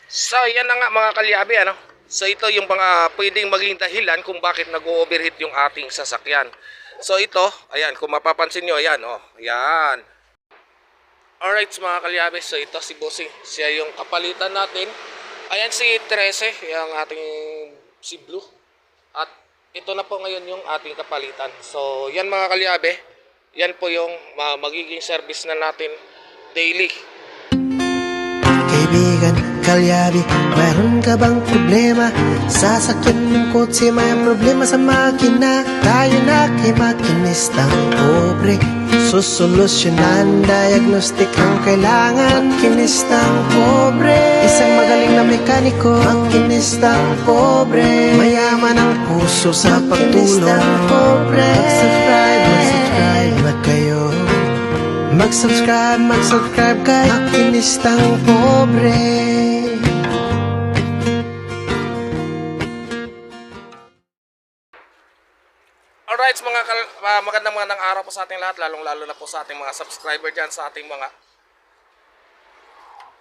So, yan na nga mga kalyabe, ano? So, ito yung mga pwedeng maging dahilan kung bakit nag-overheat yung ating sasakyan. So, ito, ayan, kung mapapansin nyo, ayan, oh, ayan. Alright, mga kalyabe, so ito si Bossing. Siya yung kapalitan natin. Ayan si 13, yung ating si Blue. At ito na po ngayon yung ating kapalitan. So, yan mga kalyabe, yan po yung magiging service na natin daily. Kaibigan, kalyabi, mayroon ka bang problema? Sasakyan ng kotse, may problema sa makina. Tayo na kay makinistang pobre, susolusyonan, diagnostic ang kailangan. Makinistang pobre, isang magaling na mekaniko. Makinistang pobre, mayaman ang puso sa pagtulong. Mag-subscribe na kayo. Mag-subscribe kay Makinistang Pobre. Alright, magandang araw po sa ating lahat, lalong-lalo na po sa ating mga subscriber dyan, sa ating mga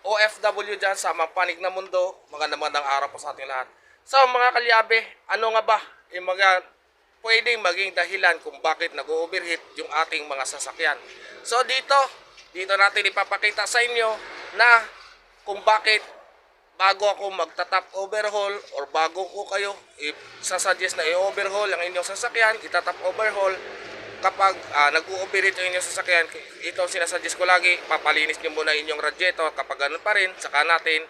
OFW dyan sa mga panig na mundo. Magandang araw po sa ating lahat. So mga kalyabe, ano nga ba yung mga pwedeng maging dahilan kung bakit nag-overheat yung ating mga sasakyan? So dito natin ipapakita sa inyo na kung bakit bago ako magta-top overhaul or bago ko kayo isasuggest na i-overhaul ang inyong sasakyan, itatop overhaul kapag nag-overheat yung inyong sasakyan, ito sinasuggest ko lagi, papalinis nyo muna inyong radiator. Kapag ganun pa rin, saka natin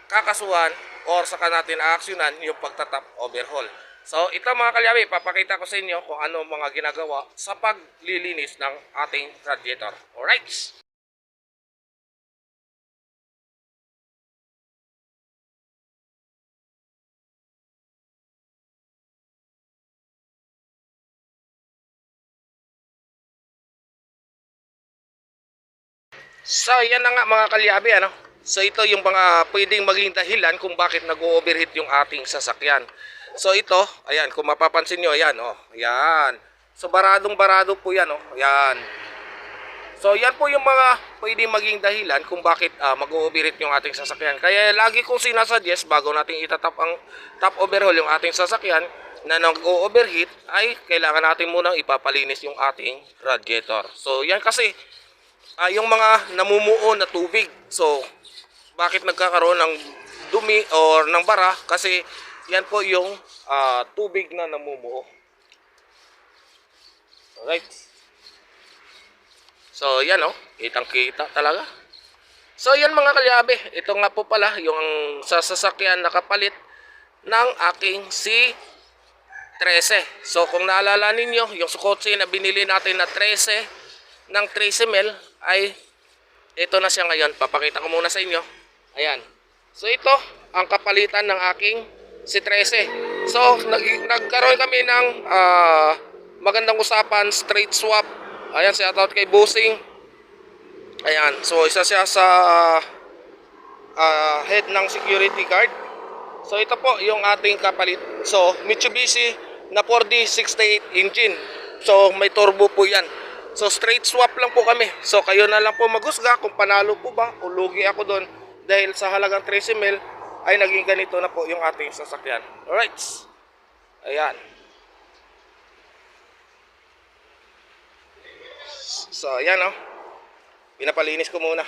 kakasuhan or saka natin aaksyonan yung pagta-top overhaul. So ito mga kalyabe, papakita ko sa inyo kung ano mga ginagawa sa paglilinis ng ating radiator. Alright? So yan na nga mga kalyabe, ano? So ito yung mga pwedeng maging dahilan kung bakit nag-overheat yung ating sasakyan. So ito, ayan, kung mapapansin nyo, ayan, oh, ayan. So baradong-barado po yan, oh, ayan. So yan po yung mga pwedeng maging dahilan kung bakit mag-overheat yung ating sasakyan. Kaya lagi kong sinasuggest bago natin itatap ang top overhaul yung ating sasakyan na nag-overheat ay kailangan natin munang ipapalinis yung ating radiator. So yan kasi yung mga namumuo na tubig. So bakit nagkakaroon ng dumi or ng bara? Kasi yan po yung tubig na namumuo. Alright. So yan, oh, kitang-kita talaga. So yan mga kalyabe, ito nga po pala yung sasakyan na kapalit ng aking si 13. So kung naalala ninyo, yung Sukotse na binili natin na 13 ng 13 ml ay ito na siya ngayon. Papakita ko muna sa inyo. Ayan. So ito ang kapalitan ng aking si 13. So nagkaroon kami ng magandang usapan, straight swap. Ayan, shout out kay Bossing. Ayan, so isa siya sa head ng security guard. So ito po yung ating kapalit. So Mitsubishi na 4D68 engine. So may turbo po yan. So straight swap lang po kami. So kayo na lang po maghusga kung panalo po ba o lugi ako doon. Dahil sa halagang 13 mil ay naging ganito na po yung ating sasakyan. Alright. Ayan. So ayan, oh. Pinapalinis ko muna.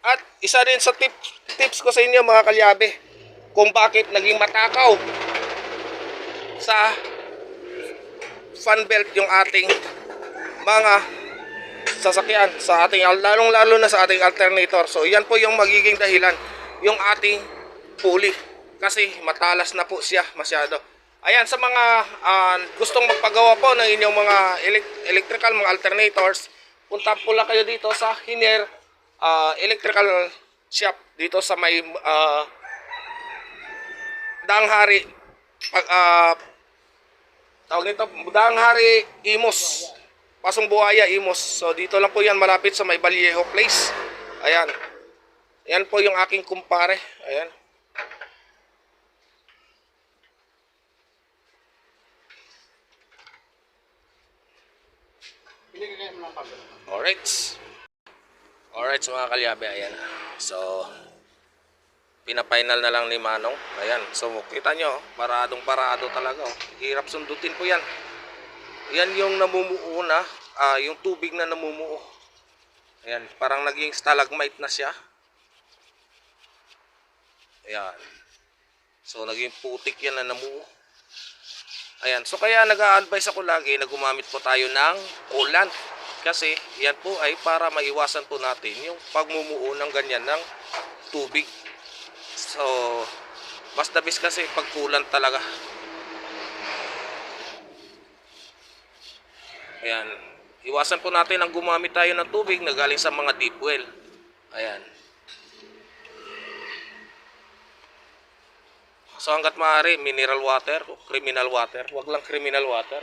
At isa rin sa tips ko sa inyo mga kalyabe, kung bakit naging matakaw sa fan belt yung ating mga sasakyan, sa ating lalong-lalo na sa ating alternator. So yan po yung magiging dahilan, yung ating pulley, kasi matalas na po siya masyado. Ayan, sa mga gustong magpagawa po ng inyong mga electrical, mga alternators, punta po lang kayo dito sa Hiner Electrical Shop, dito sa may Danghari, tawag nito, Danghari Imos, Pasong Buhaya Imos. So dito lang po yan, malapit sa may Vallejo Place. Ayan. Ayan po yung aking kumpare. Ayan. Alright. Alright, so mga kalyabe, ayan. So Pinapainal na lang ni Manong. Ayan, so kita nyo, paradong parado talaga. Oh. Hirap sundutin po yan. Yan yung namumuo na, yung tubig na namumuo. Ayan, parang naging stalagmite na siya. Ayan. So naging putik yan na namuo. Ayan, so kaya nag-a-advise ako lagi na gumamit po tayo ng coolant. Kasi yan po ay para maiwasan po natin yung pagmumuo ng ganyan ng tubig. So, mas the best kasi pag coolant talaga. Ayan. Iwasan po natin ang gumamit tayo ng tubig na galing sa mga deep well. Ayan. So hanggat maaari, mineral water o criminal water. Huwag lang criminal water.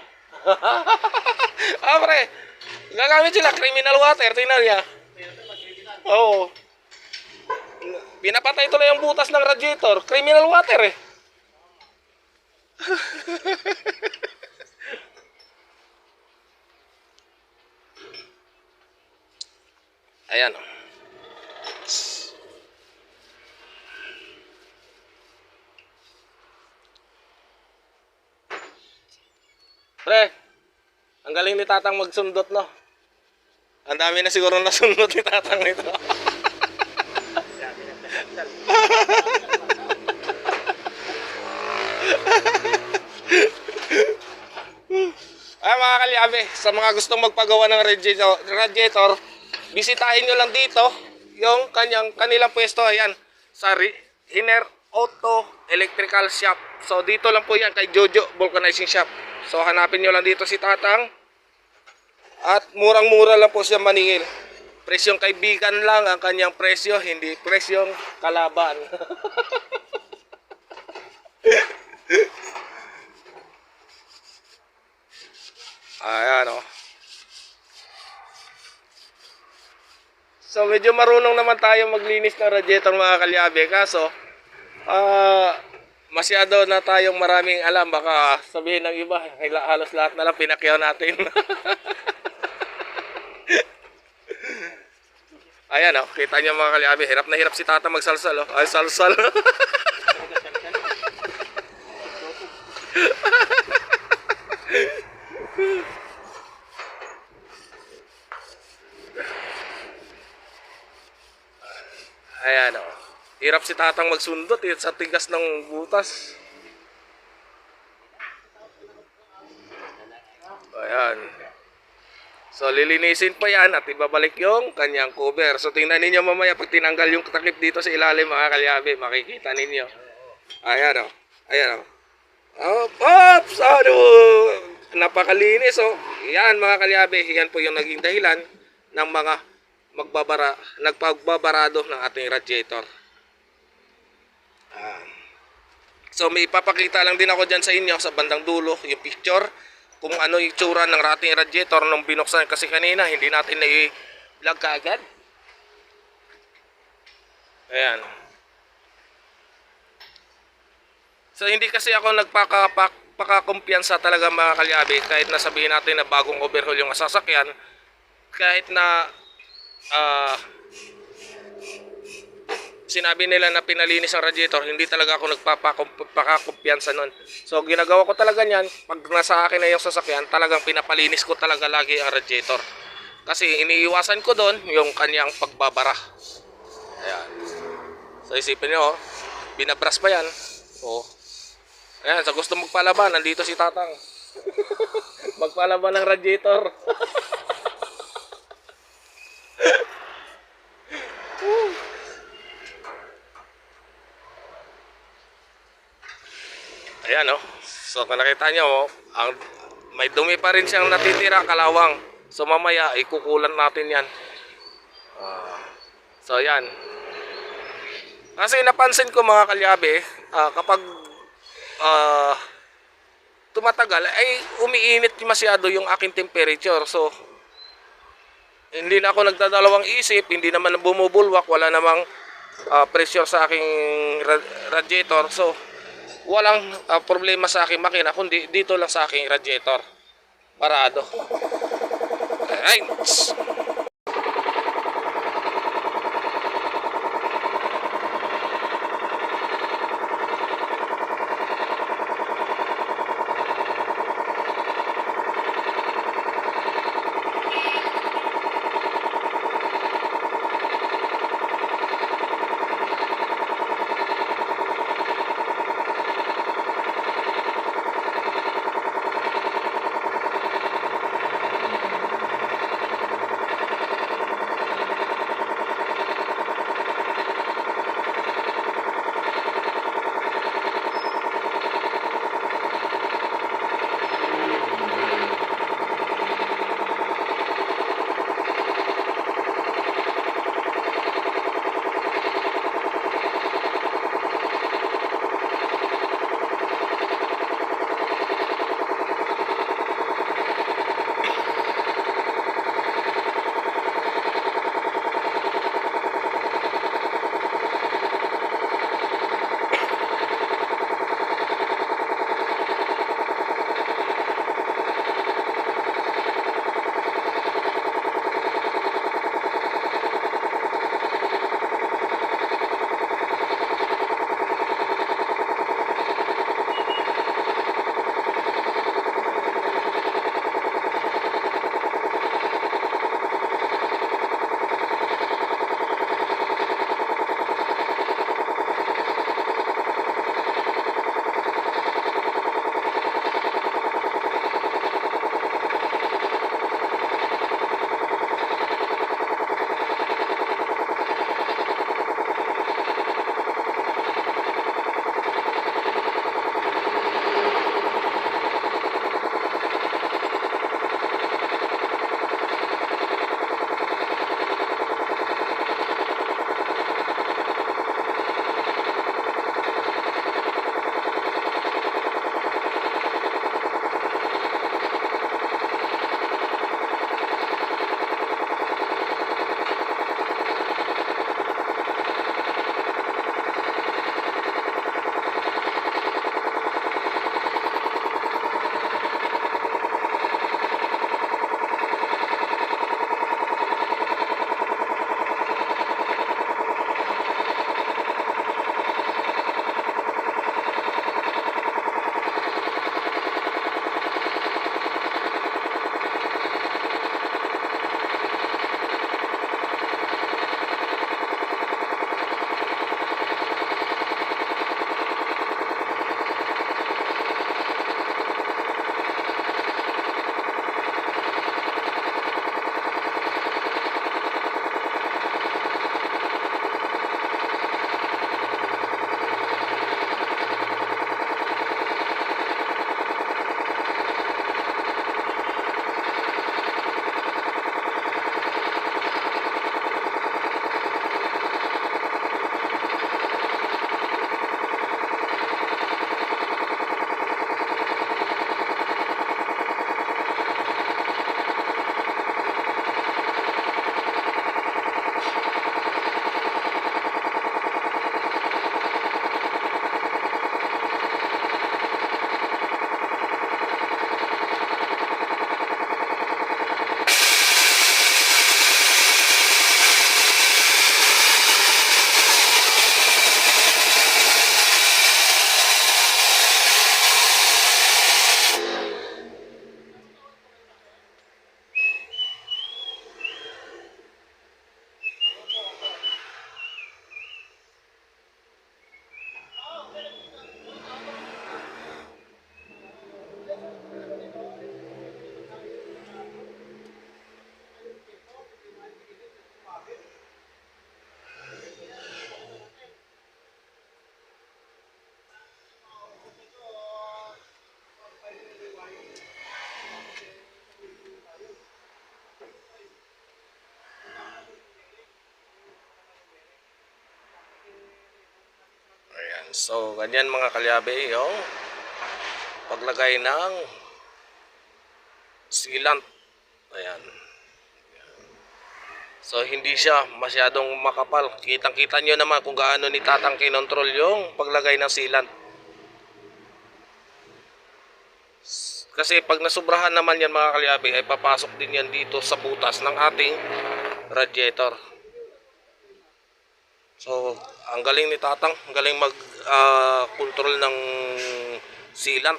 Pre, gagamit sila criminal water. Tingnan niya. Oo. Pinapatay tuloy yung butas ng radiator. Criminal water eh. Ayan. Pre, ang galing ni Tatang magsundot, no? Ang dami na siguro nasundot ni Tatang nito. Ay mga kalyabe, sa mga gustong magpagawa ng radiator, bisitahin nyo lang dito yung kanilang pwesto. Ayan, sa Hiner Auto Electrical Shop. So dito lang po yan kay Jojo Vulcanizing Shop. So hanapin nyo lang dito si Tatang. At murang-mura lang po siya maningil. Presyong kaibigan lang ang kanyang presyo, hindi presyong kalaban. Ayan o. So medyo marunong naman tayo maglinis ng radiator mga kalyabe. Kaso masyado na tayong maraming alam. Baka sabihin ng iba, halos lahat na lang pinakyaw natin. Ayan o, kita niyo mga kalyabe. Hirap na hirap si Tata magsalsal o. Ay salsal. Ayan o. Hirap si Tatang magsundot sa tigas ng butas. Ayan. So lilinisin pa yan at ibabalik yung kanyang cover. So tingnan ninyo mamaya pag tinanggal yung takip dito sa ilalim mga kalyabe. Makikita ninyo. Ayan o. Ayan o. Ops! Ano? Napakalinis o. Yan mga kalyabe. Yan po yung naging dahilan ng mga nagpagbabarado ng ating radiator. So may ipapakita lang din ako dyan sa inyo sa bandang dulo yung picture kung ano yung tsura ng ating radiator nung binuksan kasi kanina hindi natin na-vlog kaagad. Ayan. So hindi kasi ako nagpakakumpiyansa talaga mga kalyabe kahit na sabihin natin na bagong overhaul yung sasakyan, kahit na sinabi nila na pinalinis ang radiator, hindi talaga ako nagpapakakumpiyansa nun. So ginagawa ko talaga niyan, pag nasa akin na yung sasakyan, talagang pinapalinis ko talaga lagi ang radiator. Kasi iniiwasan ko doon yung kanyang pagbabara. Ayan. So isipin nyo, binabras pa yan. Oh. Ayan, sa gusto magpalaban, nandito si Tatang. Magpalaban ng radiator. Ayan o. So kung nakita nyo, may dumi pa rin siyang natitira, kalawang. So mamaya, ikukulan natin yan. So yan. Kasi napansin ko mga kalyabe, kapag tumatagal, ay umiinit masyado yung aking temperature. So, hindi na ako nagdadalawang isip, hindi naman bumubulwak, wala namang pressure sa aking radiator. So, walang problema sa aking makina, kundi dito lang sa aking radiator. Parado. Alright. So, ganyan mga kalyabe yung paglagay ng sealant. Ayan. So, hindi siya masyadong makapal. Kitang-kita nyo naman kung gaano ni Tatang kinontrol yung paglagay ng sealant. Kasi pag nasubrahan naman yan mga kalyabe, ay papasok din yan dito sa butas ng ating radiator. So, ang galing ni Tatang, ang galing mag-control ng sealant.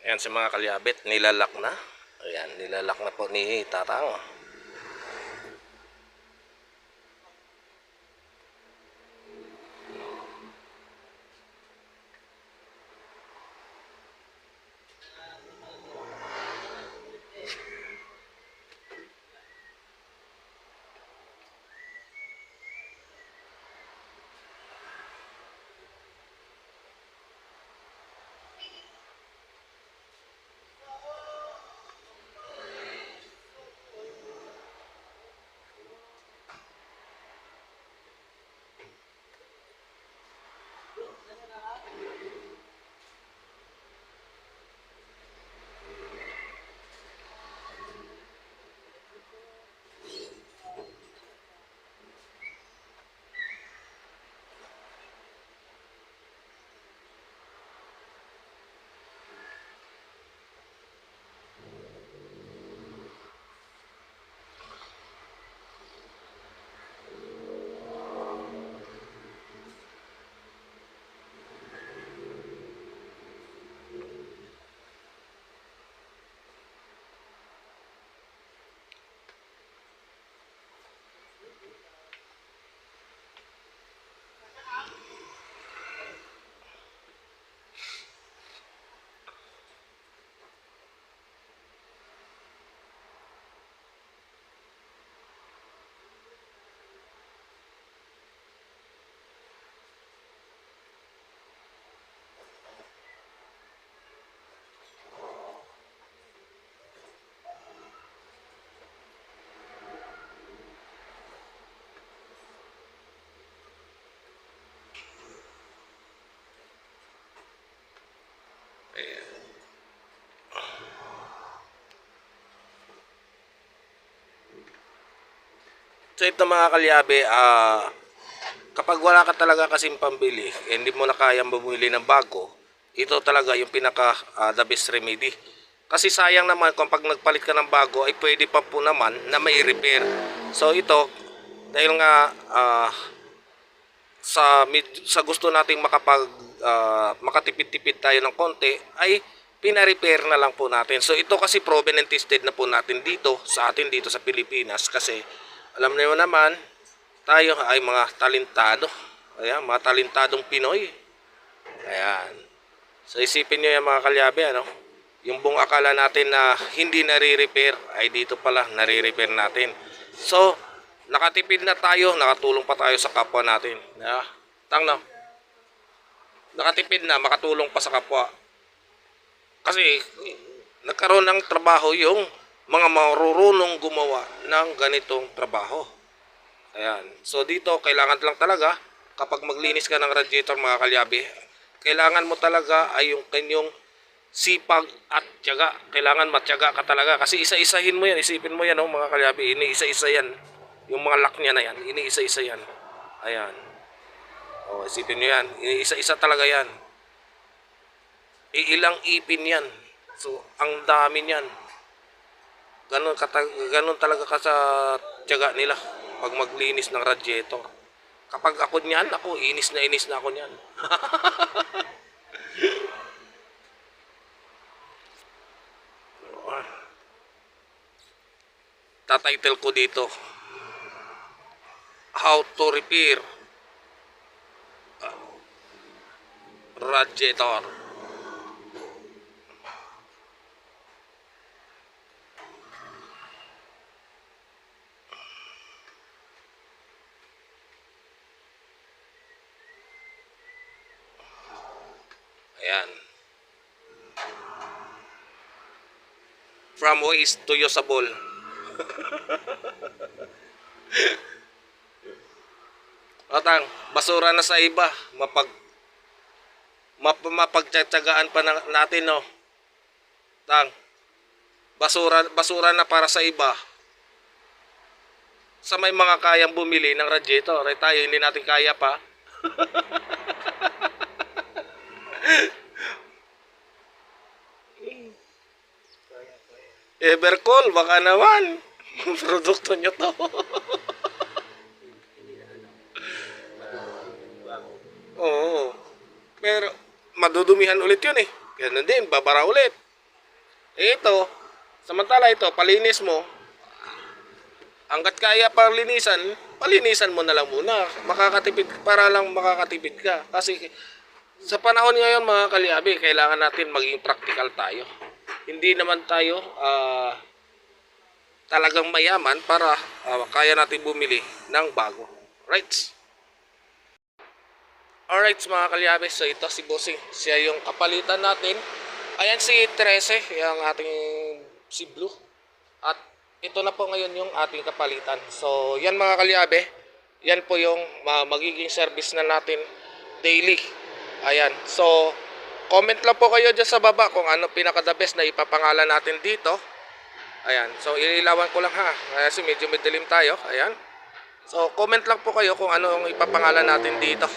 Ayan si mga kalyabit, nilalak na. Ayan, nilalak na po ni Tatang. So ito mga kalyabe, kapag wala ka talaga kasing pambili, hindi mo na kayang bumili ng bago, ito talaga yung pinaka the best remedy. Kasi sayang naman kung pag nagpalit ka ng bago ay pwede pa po naman na may repair. So ito, dahil nga sa gusto nating makatipid-tipid tayo ng konti, ay pina-repair na lang po natin. So ito kasi proven and tested na po natin dito sa atin dito sa Pilipinas, kasi alam niyo naman tayo ay mga talentado. Ayan, mga talentadong Pinoy. Ayan. So isipin niyo yan mga kalyabe, ano? Yung buong akala natin na hindi nare-repair ay dito pala nare-repair natin. So nakatipid na tayo, nakatulong pa tayo sa kapwa natin. Tangno. Nakatipid na, makatulong pa sa kapwa. Kasi nagkaroon ng trabaho yung mga marurunong gumawa ng ganitong trabaho. Ayan. So dito kailangan lang talaga kapag maglinis ka ng radiator mga kalyabe, kailangan mo talaga ay yung kanyang sipag at tiyaga. Kailangan matyaga ka talaga kasi isa-isahin mo yan. Isipin mo yan mga kalyabe, ini-isa-isa yan. Yung mga lock niya na yan, ini-isa-isa yan. Ayan. O, isipin nyo yan. Ini-isa-isa talaga yan. Ilang ipin yan. So, ang dami niyan. Ganun talaga ka sa tiyaga nila pag maglinis ng radiator. Kapag ako niyan, ako inis na ako niyan. Tatitle ko dito, how to repair radiator. Ayan. From waste to usable. Otang, basura na sa iba, mapagtsatsagaan pa natin, no. Tang, basura na para sa iba. Sa may mga kayang bumili ng radiator, ay tayo hindi natin kaya pa. Evercool, baka naman. Produkto nyo to. Oo. Pero, madudumihan ulit yun eh. Ganun din, babara ulit. Ito, samantala ito, palinis mo. Hanggat kaya palinisan mo na lang muna. Makakatipid, para lang makakatipid ka. Kasi, sa panahon ngayon mga kalyabe, kailangan natin maging practical tayo. Hindi naman tayo talagang mayaman para kaya natin bumili ng bago. Right? Alright mga kalyabe, so ito si Bossing. Siya yung kapalitan natin. Ayan si 13, yung ating si Blue. At ito na po ngayon yung ating kapalitan. So yan mga kalyabe, yan po yung magiging service na natin daily. Ayan, so comment lang po kayo dyan sa baba kung ano pinaka-the best na ipapangalan natin dito. Ayan, so ililawan ko lang ha, kasi medyo madilim tayo. Ayan, so comment lang po kayo kung ano ang ipapangalan natin dito.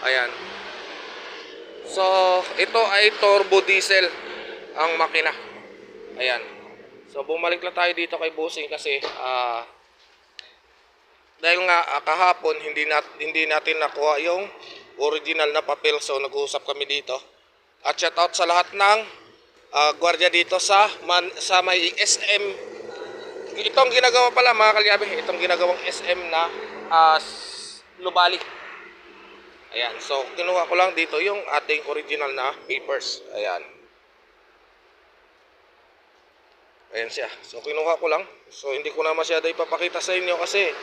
Ayan, so ito ay turbo diesel ang makina. Ayan, so bumalik lang tayo dito kay Bossing kasi dahil nga kahapon hindi natin nakuha yung original na papel, so nag-uusap kami dito. At shout out sa lahat ng gwardiya dito sa may SM. Itong ginagawa pala mga kalyabe, itong ginagawang SM na Lubali. Ayan, so kinuha ko lang dito yung ating original na papers. Ayan. Ayan siya. So kinuha ko lang. So hindi ko na masyado ipapakita sa inyo kasi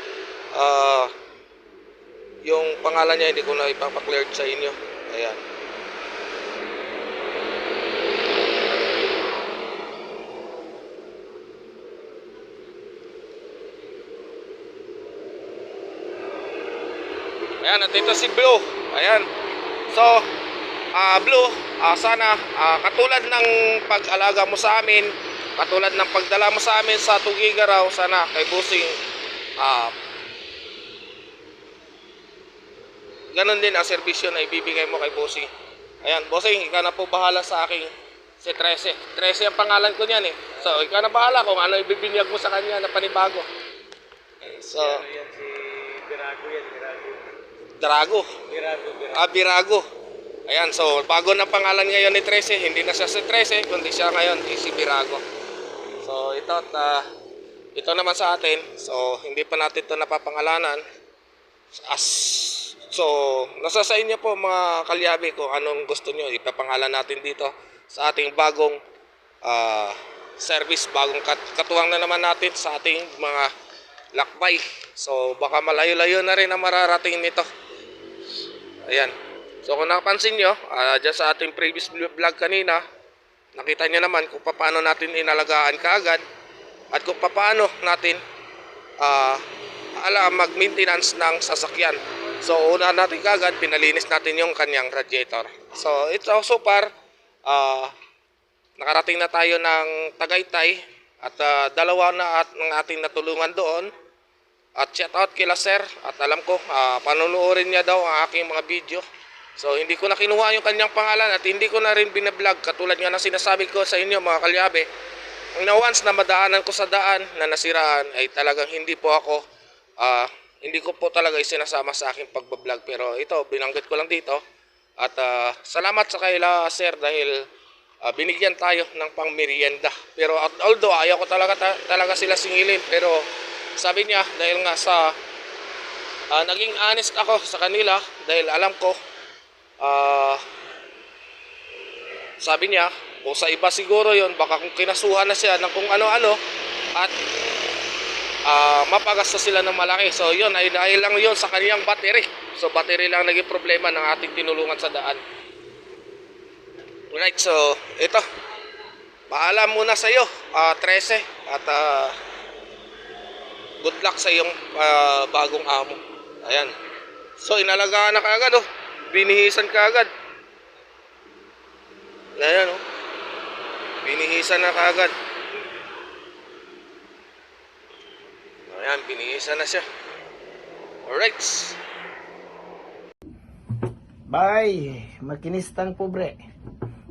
yung pangalan niya hindi ko na ipapaklear sa inyo. Ayan. Ayan, at ito si Blue. Ayan. So, Blue, sana katulad ng pag-alaga mo sa amin, katulad ng pagdala mo sa amin sa Tugigaraw, sana kay Bossing ganun din ang serbisyo na ibibigay mo kay bossing. Ayan, bossing, ikaw na po bahala sa aking si 13. 13 ang pangalan ko niyan eh. So, ikaw na bahala kung ano ibibinyag mo sa kanya na panibago. So, Yan si Birago yan, Birago. Drago. Birago. Birago. Ayan, so bago na pangalan ngayon ni 13, hindi na siya si 13, kundi siya ngayon si Birago. So ito naman sa atin, so hindi pa natin ito napapangalanan. So nasa sa inyo po mga kalyabe kung anong gusto nyo, ipapangalan natin dito sa ating bagong service, bagong katuwang na naman natin sa ating mga lakbay. So baka malayo-layo na rin ang mararating nito. Ayan. So kung napansin nyo, dyan sa ating previous vlog kanina, nakita nyo naman kung paano natin inalagaan kaagad at kung paano natin mag-maintenance ng sasakyan. So una natin kaagad, pinalinis natin yung kanyang radiator. So ito so far, nakarating na tayo ng Tagaytay at dalawa na ng ating natulungan doon. At shout out kila sir, at alam ko panunuorin niya daw ang aking mga video. So hindi ko na kinuha yung kanyang pangalan at hindi ko na rin binablog katulad nga ng sinasabi ko sa inyo mga kalyabe. Na once na madaanan ko sa daan na nasiraan ay talagang hindi po ako hindi ko po talaga isinasama sa aking pagbablog. Pero ito binanggit ko lang dito at salamat sa kaila sir dahil binigyan tayo ng pangmerienda. Pero although ayaw ko talaga sila singilin, pero sabi niya dahil nga sa naging honest ako sa kanila dahil alam ko sabi niya kung sa iba siguro yon baka kung kinasuhan na siya ng kung ano-ano at mapagastos sila ng malaki. So yun ay dahil lang yon sa kaniyang battery. So battery lang naging problema ng ating tinulungan sa daan. Right, so ito paalam muna sa iyo 13 at good luck sa iyong bagong amo. Ayan. So inalagaan na kaagad oh. Binihisan kaagad. Ayan oh. Binihisan na kaagad. Ayan, binihisan na siya. Alright. Bye, makinistang pobre.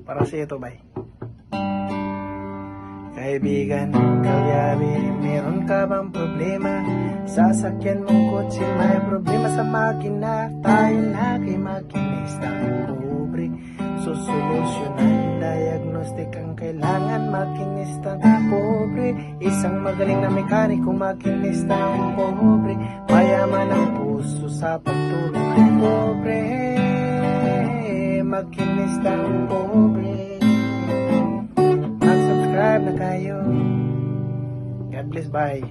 Para sa ito, bye. Kaibigan, kalyabe, meron ka bang problema? Sasakyan mong kotse, may problema sa makina. Tayo na kay makinistang pobre. Susolusyonan, diagnostic ang kailangan. Makinistang pobre. Isang magaling na mekaniko, makinistang pobre. Mayaman ang puso sa pagtulong. Pobre, makinistang pobre. Mag-subscribe na kayo. God bless, bye.